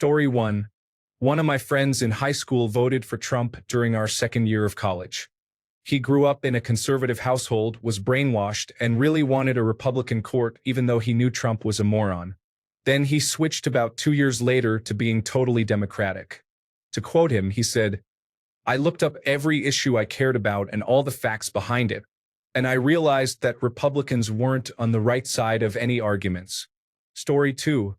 Story 1. One of my friends in high school voted for Trump during our second year of college. He grew up in a conservative household, was brainwashed, and really wanted a Republican court even though he knew Trump was a moron. Then he switched about 2 years later to being totally Democratic. To quote him, he said, "I looked up every issue I cared about and all the facts behind it, and I realized that Republicans weren't on the right side of any arguments." Story 2.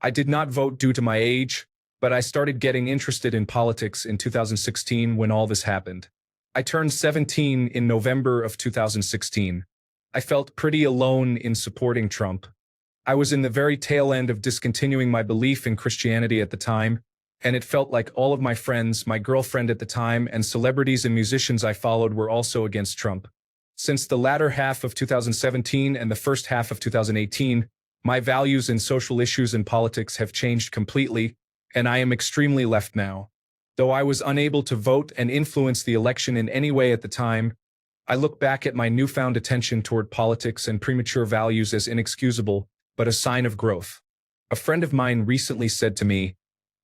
I did not vote due to my age, but I started getting interested in politics in 2016 when all this happened. I turned 17 in November of 2016. I felt pretty alone in supporting Trump. I was in the very tail end of discontinuing my belief in Christianity at the time, and it felt like all of my friends, my girlfriend at the time, and celebrities and musicians I followed were also against Trump. Since the latter half of 2017 and the first half of 2018, my values in social issues and politics have changed completely, and I am extremely left now. Though I was unable to vote and influence the election in any way at the time, I look back at my newfound attention toward politics and premature values as inexcusable, but a sign of growth. A friend of mine recently said to me,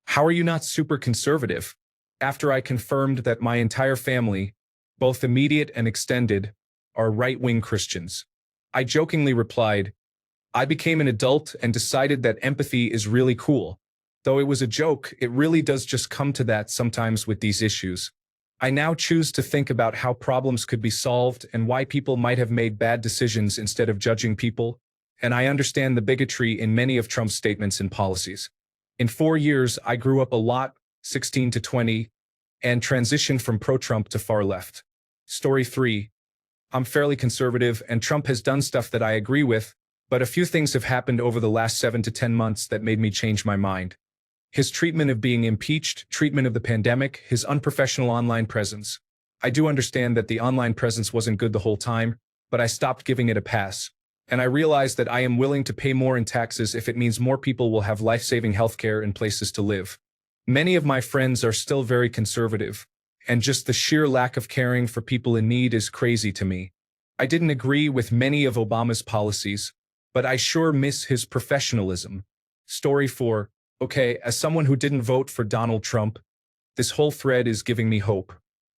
"How are you not super conservative?" After I confirmed that my entire family, both immediate and extended, are right-wing Christians. I jokingly replied, "I became an adult and decided that empathy is really cool." Though it was a joke, it really does just come to that sometimes with these issues. I now choose to think about how problems could be solved and why people might have made bad decisions instead of judging people, and I understand the bigotry in many of Trump's statements and policies. In 4 years, I grew up a lot, 16 to 20, and transitioned from pro-Trump to far left. Story 3. I'm fairly conservative, and Trump has done stuff that I agree with, but a few things have happened over the last 7 to 10 months that made me change my mind. His treatment of being impeached, treatment of the pandemic, his unprofessional online presence. I do understand that the online presence wasn't good the whole time, but I stopped giving it a pass. And I realized that I am willing to pay more in taxes if it means more people will have life-saving healthcare and places to live. Many of my friends are still very conservative, and just the sheer lack of caring for people in need is crazy to me. I didn't agree with many of Obama's policies, but I sure miss his professionalism. Story 4. Okay, as someone who didn't vote for Donald Trump, this whole thread is giving me hope.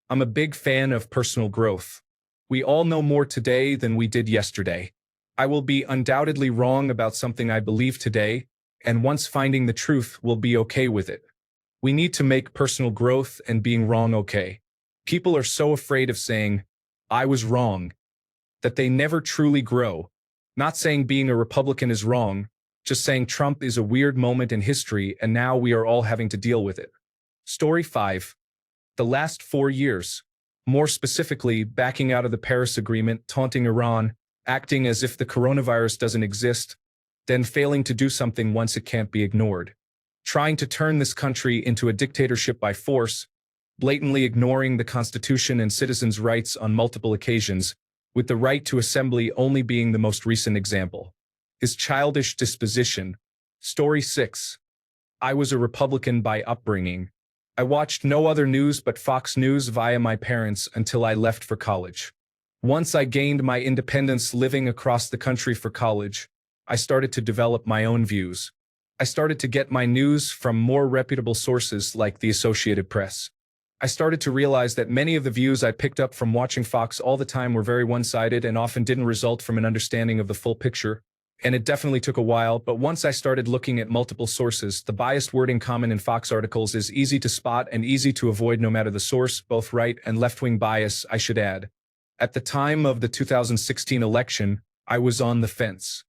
I'm a big fan of personal growth. We all know more today than we did yesterday. I will be undoubtedly wrong about something I believe today, and once finding the truth, we'll be okay with it. We need to make personal growth and being wrong okay. People are so afraid of saying, "I was wrong," that they never truly grow. Not saying being a Republican is wrong, just saying Trump is a weird moment in history and now we are all having to deal with it. Story 5. The last 4 years. More specifically, backing out of the Paris Agreement, taunting Iran, acting as if the coronavirus doesn't exist, then failing to do something once it can't be ignored. Trying to turn this country into a dictatorship by force, blatantly ignoring the Constitution and citizens' rights on multiple occasions, with the right to assembly only being the most recent example. His childish disposition. Story 6. I was a Republican by upbringing. I watched no other news but Fox News via my parents until I left for college. Once I gained my independence living across the country for college, I started to develop my own views. I started to get my news from more reputable sources like the Associated Press. I started to realize that many of the views I picked up from watching Fox all the time were very one-sided and often didn't result from an understanding of the full picture. And it definitely took a while, but once I started looking at multiple sources, the biased wording common in Fox articles is easy to spot and easy to avoid no matter the source, both right and left-wing bias, I should add. At the time of the 2016 election, I was on the fence.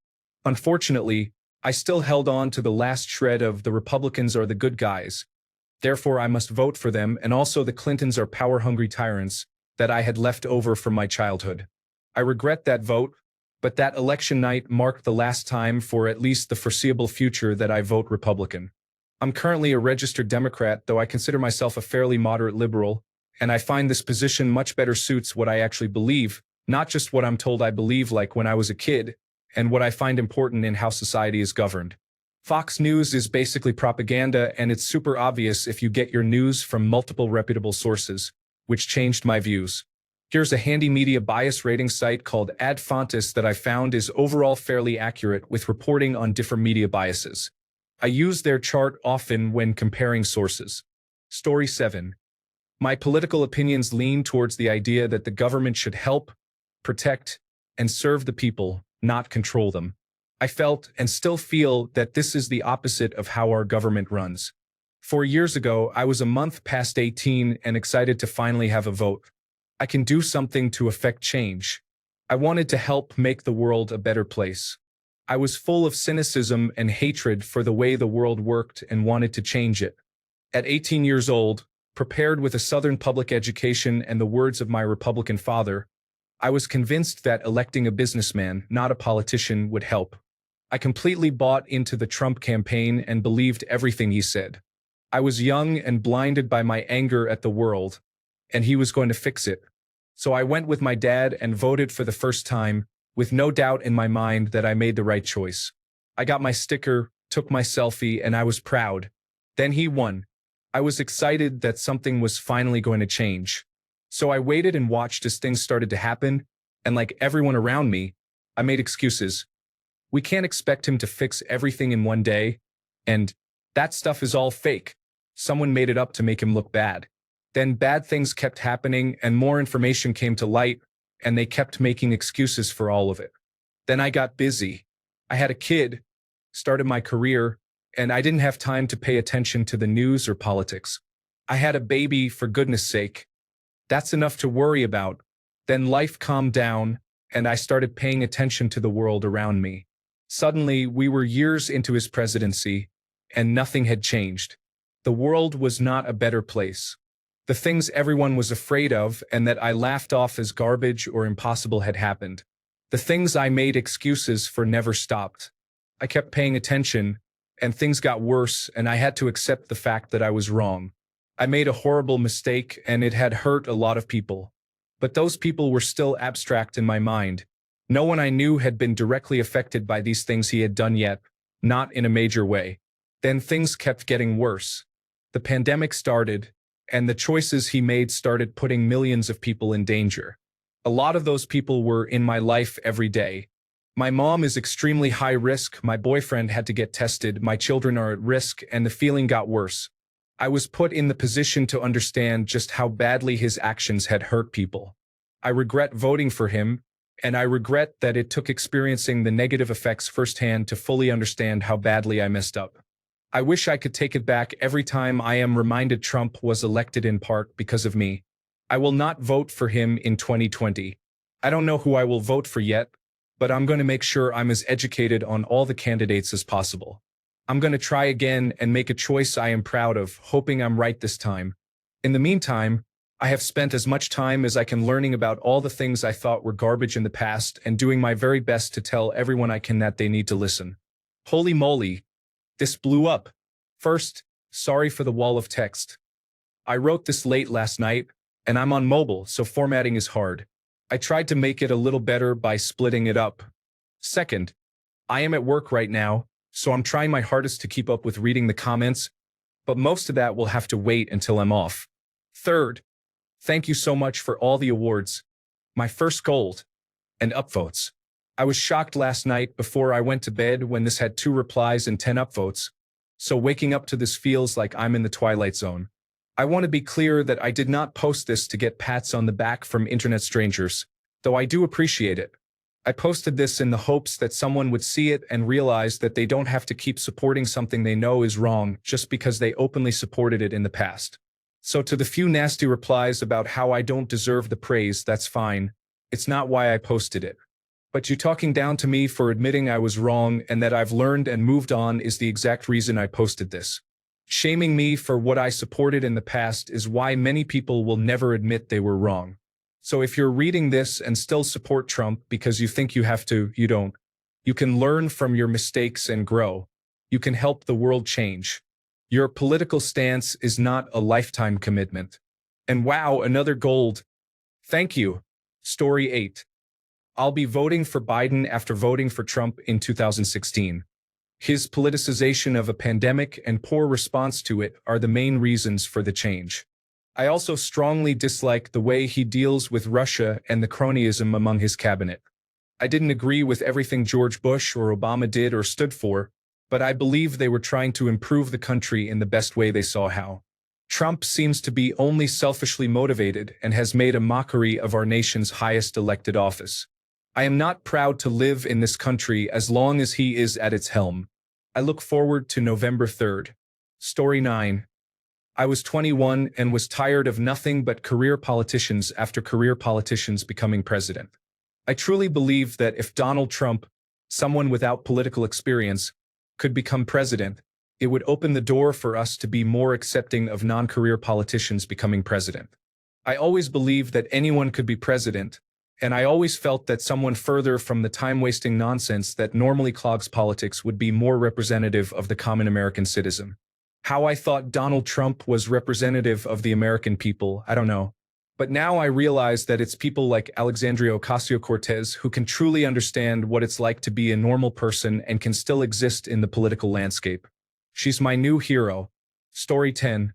Unfortunately, I still held on to the last shred of the Republicans are the good guys. Therefore, I must vote for them, and also the Clintons are power-hungry tyrants that I had left over from my childhood. I regret that vote, but that election night marked the last time for at least the foreseeable future that I vote Republican. I'm currently a registered Democrat, though I consider myself a fairly moderate liberal, and I find this position much better suits what I actually believe, not just what I'm told I believe like when I was a kid, and what I find important in how society is governed. Fox News is basically propaganda, and it's super obvious if you get your news from multiple reputable sources, which changed my views. Here's a handy media bias rating site called Ad Fontes that I found is overall fairly accurate with reporting on different media biases. I use their chart often when comparing sources. Story 7. My political opinions lean towards the idea that the government should help, protect, and serve the people, not control them. I felt and still feel that this is the opposite of how our government runs. 4 years ago, I was a month past 18 and excited to finally have a vote. I can do something to affect change. I wanted to help make the world a better place. I was full of cynicism and hatred for the way the world worked and wanted to change it. At 18 years old, prepared with a Southern public education and the words of my Republican father, I was convinced that electing a businessman, not a politician, would help. I completely bought into the Trump campaign and believed everything he said. I was young and blinded by my anger at the world, and he was going to fix it. So I went with my dad and voted for the first time, with no doubt in my mind that I made the right choice. I got my sticker, took my selfie, and I was proud. Then he won. I was excited that something was finally going to change. So I waited and watched as things started to happen, and like everyone around me, I made excuses. We can't expect him to fix everything in one day, and that stuff is all fake. Someone made it up to make him look bad. Then bad things kept happening and more information came to light, and they kept making excuses for all of it. Then I got busy. I had a kid, started my career, and I didn't have time to pay attention to the news or politics. I had a baby, for goodness sake. That's enough to worry about. Then life calmed down, and I started paying attention to the world around me. Suddenly, we were years into his presidency, and nothing had changed. The world was not a better place. The things everyone was afraid of and that I laughed off as garbage or impossible had happened. The things I made excuses for never stopped. I kept paying attention, and things got worse, and I had to accept the fact that I was wrong. I made a horrible mistake, and it had hurt a lot of people. But those people were still abstract in my mind. No one I knew had been directly affected by these things he had done yet, not in a major way. Then things kept getting worse. The pandemic started, and the choices he made started putting millions of people in danger. A lot of those people were in my life every day. My mom is extremely high risk, my boyfriend had to get tested, my children are at risk, and the feeling got worse. I was put in the position to understand just how badly his actions had hurt people. I regret voting for him, and I regret that it took experiencing the negative effects firsthand to fully understand how badly I messed up. I wish I could take it back every time I am reminded Trump was elected in part because of me. I will not vote for him in 2020. I don't know who I will vote for yet, but I'm going to make sure I'm as educated on all the candidates as possible. I'm going to try again and make a choice I am proud of, hoping I'm right this time. In the meantime, I have spent as much time as I can learning about all the things I thought were garbage in the past and doing my very best to tell everyone I can that they need to listen. Holy moly, this blew up. First, sorry for the wall of text. I wrote this late last night, and I'm on mobile, so formatting is hard. I tried to make it a little better by splitting it up. Second, I am at work right now, so I'm trying my hardest to keep up with reading the comments, but most of that will have to wait until I'm off. Third, thank you so much for all the awards, my first gold, and upvotes. I was shocked last night before I went to bed when this had 2 replies and 10 upvotes, so waking up to this feels like I'm in the twilight zone. I want to be clear that I did not post this to get pats on the back from internet strangers, though I do appreciate it. I posted this in the hopes that someone would see it and realize that they don't have to keep supporting something they know is wrong just because they openly supported it in the past. So to the few nasty replies about how I don't deserve the praise, that's fine. It's not why I posted it. But you talking down to me for admitting I was wrong and that I've learned and moved on is the exact reason I posted this. Shaming me for what I supported in the past is why many people will never admit they were wrong. So if you're reading this and still support Trump because you think you have to, you don't. You can learn from your mistakes and grow. You can help the world change. Your political stance is not a lifetime commitment. And wow, another gold. Thank you. Story 8. I'll be voting for Biden after voting for Trump in 2016. His politicization of a pandemic and poor response to it are the main reasons for the change. I also strongly dislike the way he deals with Russia and the cronyism among his cabinet. I didn't agree with everything George Bush or Obama did or stood for, but I believe they were trying to improve the country in the best way they saw how. Trump seems to be only selfishly motivated and has made a mockery of our nation's highest elected office. I am not proud to live in this country as long as he is at its helm. I look forward to November 3rd. Story 9. I was 21 and was tired of nothing but career politicians after career politicians becoming president. I truly believe that if Donald Trump, someone without political experience, could become president, it would open the door for us to be more accepting of non-career politicians becoming president. I always believed that anyone could be president, and I always felt that someone further from the time-wasting nonsense that normally clogs politics would be more representative of the common American citizen. How I thought Donald Trump was representative of the American people, I don't know. But now I realize that it's people like Alexandria Ocasio-Cortez who can truly understand what it's like to be a normal person and can still exist in the political landscape. She's my new hero. Story 10.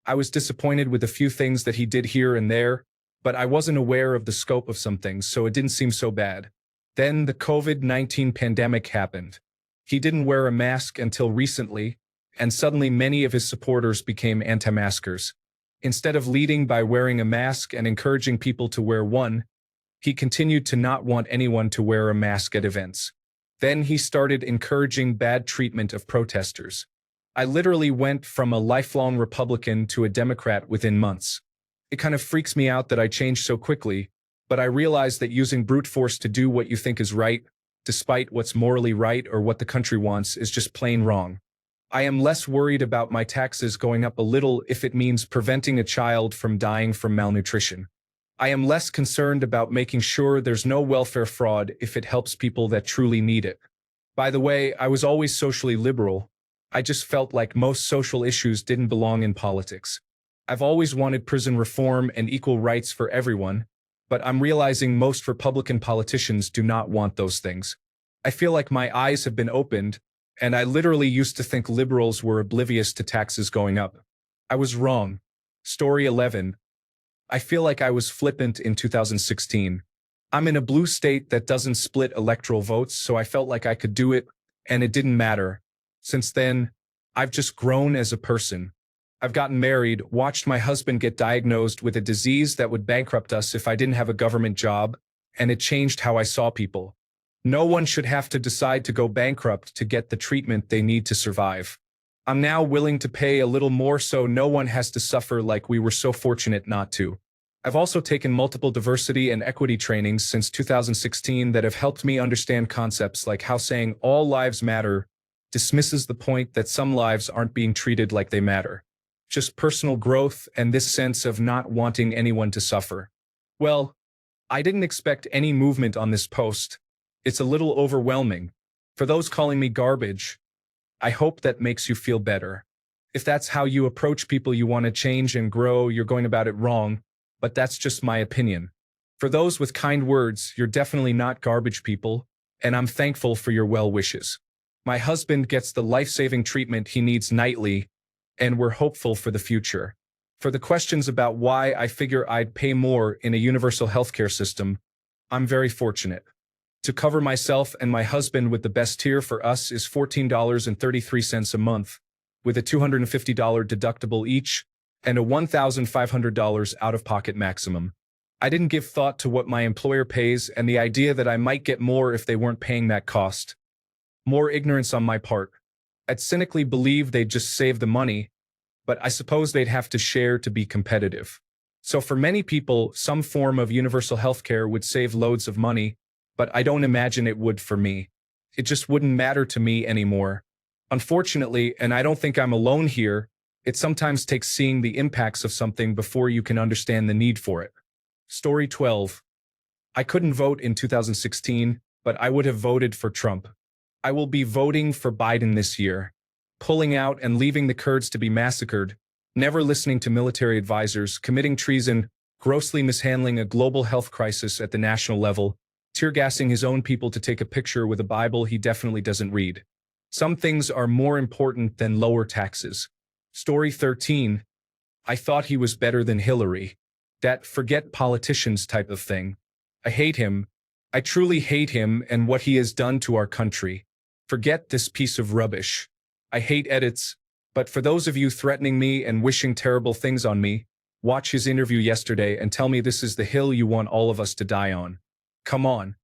I was disappointed with a few things that he did here and there, but I wasn't aware of the scope of some things, so it didn't seem so bad. Then the COVID-19 pandemic happened. He didn't wear a mask until recently, and suddenly many of his supporters became anti-maskers. Instead of leading by wearing a mask and encouraging people to wear one, he continued to not want anyone to wear a mask at events. Then he started encouraging bad treatment of protesters. I literally went from a lifelong Republican to a Democrat within months. It kind of freaks me out that I changed so quickly, but I realize that using brute force to do what you think is right, despite what's morally right or what the country wants, is just plain wrong. I am less worried about my taxes going up a little if it means preventing a child from dying from malnutrition. I am less concerned about making sure there's no welfare fraud if it helps people that truly need it. By the way, I was always socially liberal. I just felt like most social issues didn't belong in politics. I've always wanted prison reform and equal rights for everyone, but I'm realizing most Republican politicians do not want those things. I feel like my eyes have been opened, and I literally used to think liberals were oblivious to taxes going up. I was wrong. Story 11. I feel like I was flippant in 2016. I'm in a blue state that doesn't split electoral votes, so I felt like I could do it, and it didn't matter. Since then, I've just grown as a person. I've gotten married, watched my husband get diagnosed with a disease that would bankrupt us if I didn't have a government job, and it changed how I saw people. No one should have to decide to go bankrupt to get the treatment they need to survive. I'm now willing to pay a little more so no one has to suffer like we were so fortunate not to. I've also taken multiple diversity and equity trainings since 2016 that have helped me understand concepts like how saying all lives matter dismisses the point that some lives aren't being treated like they matter. Just personal growth and this sense of not wanting anyone to suffer. Well, I didn't expect any movement on this post. It's a little overwhelming. For those calling me garbage, I hope that makes you feel better. If that's how you approach people you want to change and grow, you're going about it wrong, but that's just my opinion. For those with kind words, you're definitely not garbage people, and I'm thankful for your well wishes. My husband gets the life-saving treatment he needs nightly, and we're hopeful for the future. For the questions about why I figure I'd pay more in a universal healthcare system, I'm very fortunate. To cover myself and my husband with the best tier for us is $14.33 a month, with a $250 deductible each and a $1,500 out-of-pocket maximum. I didn't give thought to what my employer pays and the idea that I might get more if they weren't paying that cost. More ignorance on my part. I'd cynically believe they'd just save the money, but I suppose they'd have to share to be competitive. So for many people, some form of universal healthcare would save loads of money, but I don't imagine it would for me. It just wouldn't matter to me anymore. Unfortunately, and I don't think I'm alone here, it sometimes takes seeing the impacts of something before you can understand the need for it. Story 12. I couldn't vote in 2016, but I would have voted for Trump. I will be voting for Biden this year. Pulling out and leaving the Kurds to be massacred, never listening to military advisors, committing treason, grossly mishandling a global health crisis at the national level, tear-gassing his own people to take a picture with a Bible he definitely doesn't read. Some things are more important than lower taxes. Story 13. I thought he was better than Hillary. That forget politicians type of thing. I hate him. I truly hate him and what he has done to our country. Forget this piece of rubbish. I hate edits, but for those of you threatening me and wishing terrible things on me, watch his interview yesterday and tell me this is the hill you want all of us to die on. Come on,